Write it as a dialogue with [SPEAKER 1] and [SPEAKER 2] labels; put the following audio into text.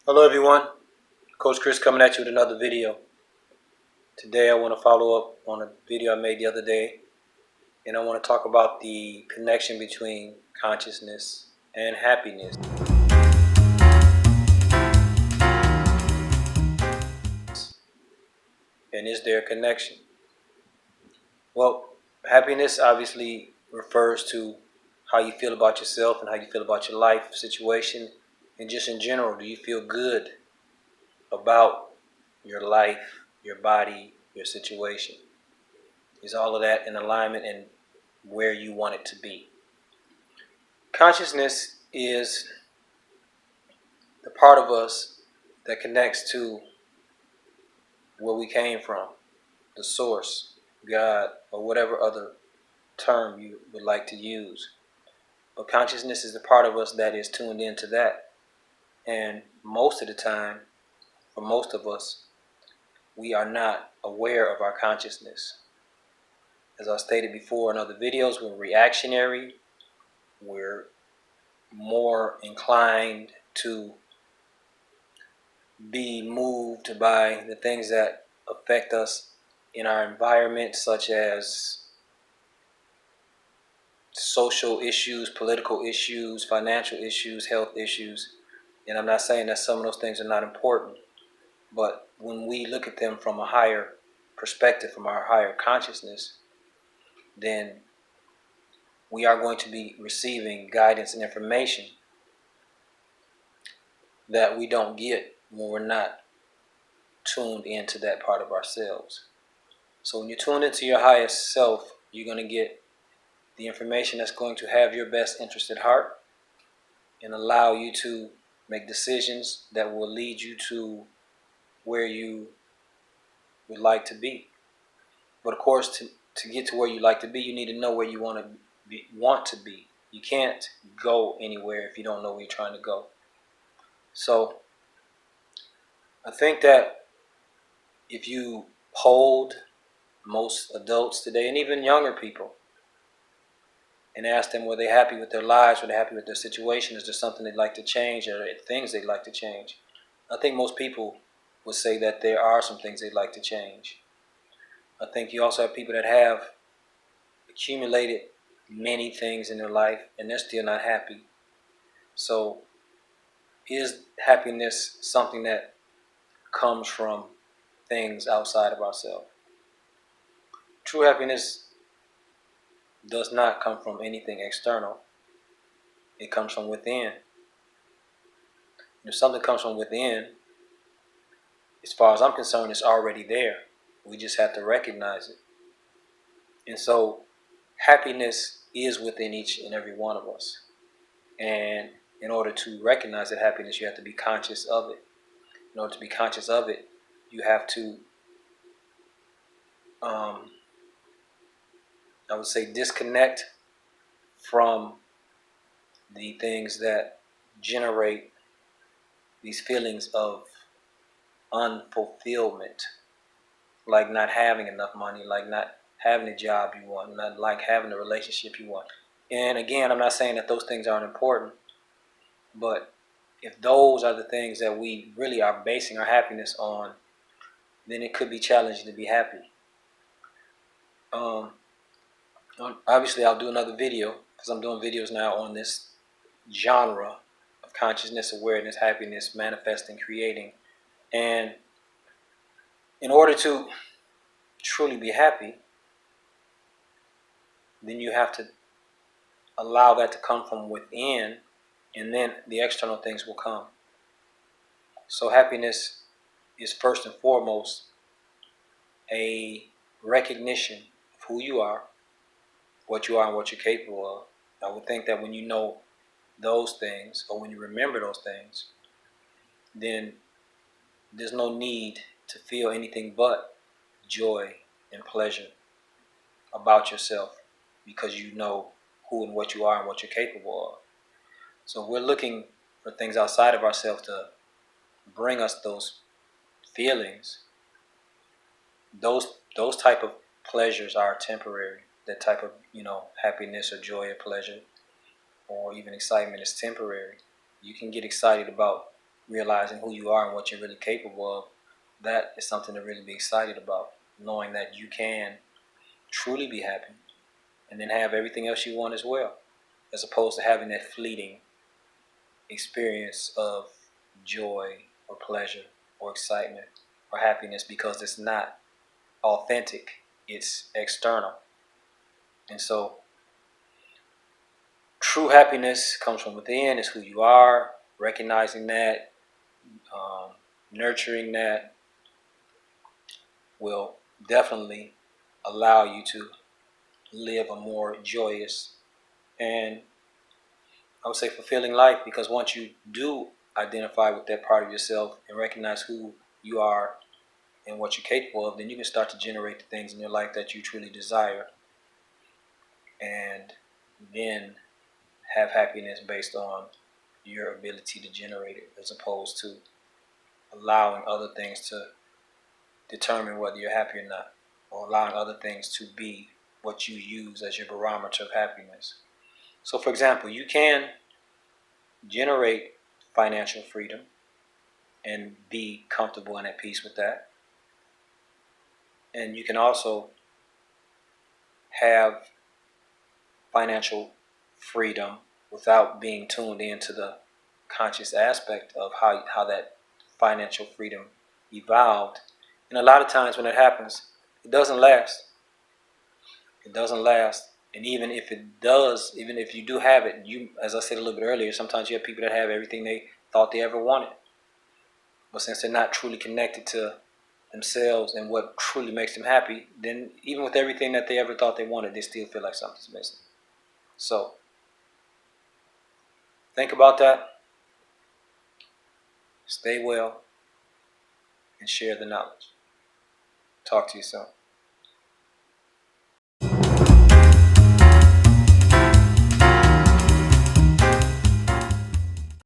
[SPEAKER 1] Hello everyone, Coach Chris coming at you with another video. Today I want to follow up on a video I made the other day, and I want to talk about the connection between consciousness and happiness. And is there a connection? Well, happiness obviously refers to how you feel about yourself and how you feel about your life situation, and just in general, do you feel good about your life, your body, your situation? Is all of that in alignment and where you want it to be? Consciousness is the part of us that connects to where we came from, the source, God, or whatever other term you would like to use. But consciousness is the part of us that is tuned into that. And most of the time, for most of us, we are not aware of our consciousness. As I stated before in other videos, we're reactionary. We're more inclined to be moved by the things that affect us in our environment, such as social issues, political issues, financial issues, health issues. And I'm not saying that some of those things are not important, but when we look at them from a higher perspective, from our higher consciousness, then we are going to be receiving guidance and information that we don't get when we're not tuned into that part of ourselves. So when you tune into your highest self, you're going to get the information that's going to have your best interest at heart and allow you to make decisions that will lead you to where you would like to be. But of course, to get to where you like to be, you need to know where you want to be. You can't go anywhere if you don't know where you're trying to go. So I think that if you polled most adults today, and even younger people, and ask them, were they happy with their lives, were they happy with their situation, is there something they'd like to change, or things they'd like to change? I think most people would say that there are some things they'd like to change. I think you also have people that have accumulated many things in their life and they're still not happy. So is happiness something that comes from things outside of ourselves? True happiness does not come from anything external. It comes from within. If something comes from within, as far as I'm concerned, it's already there. We just have to recognize it. And so happiness is within each and every one of us. And in order to recognize that happiness, you have to be conscious of it. In order to be conscious of it, you have to, I would say, disconnect from the things that generate these feelings of unfulfillment, like not having enough money, like not having the job you want, not like having the relationship you want. And again, I'm not saying that those things aren't important, but if those are the things that we really are basing our happiness on, then it could be challenging to be happy. Obviously, I'll do another video because I'm doing videos now on this genre of consciousness, awareness, happiness, manifesting, creating. And in order to truly be happy, then you have to allow that to come from within, and then the external things will come. So happiness is first and foremost a recognition of who you are, what you are, and what you're capable of. I would think that when you know those things, or when you remember those things, then there's no need to feel anything but joy and pleasure about yourself, because you know who and what you are and what you're capable of. So if we're looking for things outside of ourselves to bring us those feelings, those type of pleasures are temporary. That type of happiness or joy or pleasure or even excitement is temporary. You can get excited about realizing who you are and what you're really capable of, that is something to really be excited about. Knowing that you can truly be happy and then have everything else you want as well, as opposed to having that fleeting experience of joy or pleasure or excitement or happiness because it's not authentic, it's external. And so true happiness comes from within, it's who you are, recognizing that, um, nurturing that will definitely allow you to live a more joyous and, I would say, fulfilling life, because once you do identify with that part of yourself and recognize who you are and what you're capable of, then you can start to generate the things in your life that you truly desire, and then have happiness based on your ability to generate it, as opposed to allowing other things to determine whether you're happy or not, or allowing other things to be what you use as your barometer of happiness. So, for example, you can generate financial freedom and be comfortable and at peace with that. And you can also have financial freedom without being tuned into the conscious aspect of how that financial freedom evolved. And a lot of times when it happens, it doesn't last. It doesn't last. And even if it does, even if you do have it, you, as I said a little bit earlier, sometimes you have people that have everything they thought they ever wanted. But since they're not truly connected to themselves and what truly makes them happy, then even with everything that they ever thought they wanted, they still feel like something's missing. So think about that, stay well, and share the knowledge. Talk to you soon.